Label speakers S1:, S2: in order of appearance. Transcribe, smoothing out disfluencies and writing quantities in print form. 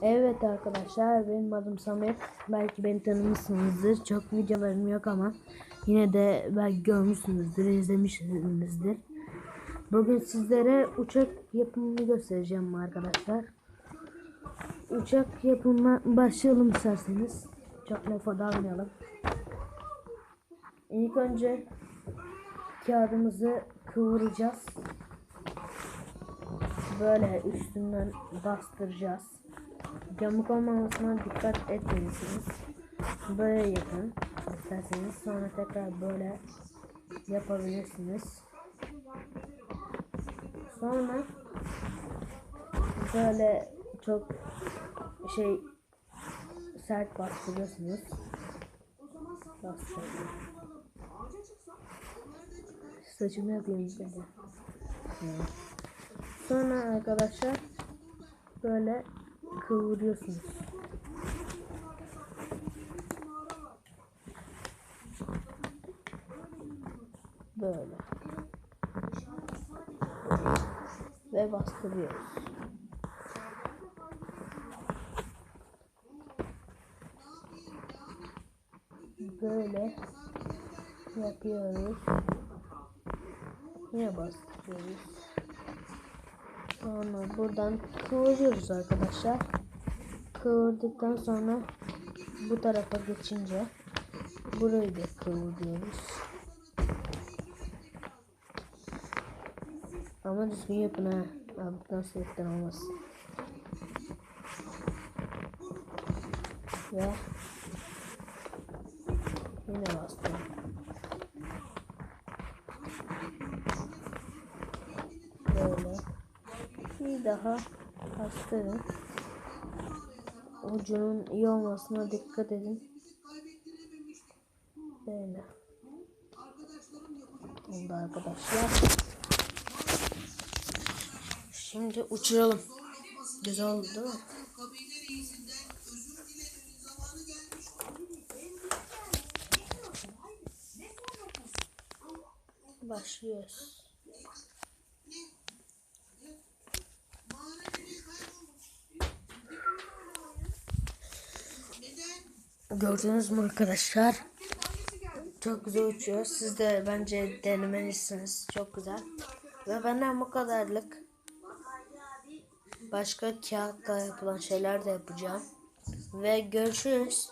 S1: Evet arkadaşlar, benim adım Samet. Belki beni tanımışsınızdır. Çok videolarım yok ama yine de belki görmüşsünüzdür, izlemişsinizdir. Bugün sizlere uçak yapımını göstereceğim arkadaşlar. Uçak yapımına başlayalım isterseniz. Çok lafa dalmayalım. İlk önce kağıdımızı kıvıracağız. Böyle üstünden bastıracağız. Yamuk olmamasına dikkat etmelisiniz. Böyle yapın isterseniz, sonra tekrar böyle yapabilirsiniz. Sonra böyle çok sert bastırıyorsunuz. Saçımı yapayım şimdi. Sonra arkadaşlar böyle kıvırıyorsunuz. Böyle. Ve bastırıyoruz. Böyle yapıyoruz. Yine bastırıyoruz. Sonra buradan kıvırıyoruz arkadaşlar. Kıvırdıktan sonra bu tarafa geçince burayı da kıvırıyoruz. Ama düzgün yapın ha. Abuktan sebepten olmaz. Ve yine bastım. Böyle. Bir daha bastırın. Ucunun iyi olmasına dikkat edin. Böyle. Oldu arkadaşlar. Şimdi uçuralım. Güzel oldu değil mi? Başlıyoruz. Gördünüz mü arkadaşlar? Çok güzel uçuyor. Siz de bence denemelisiniz. Çok güzel. Ve benden bu kadarlık. Başka kağıtla yapılan şeyler de yapacağım. Ve görüşürüz.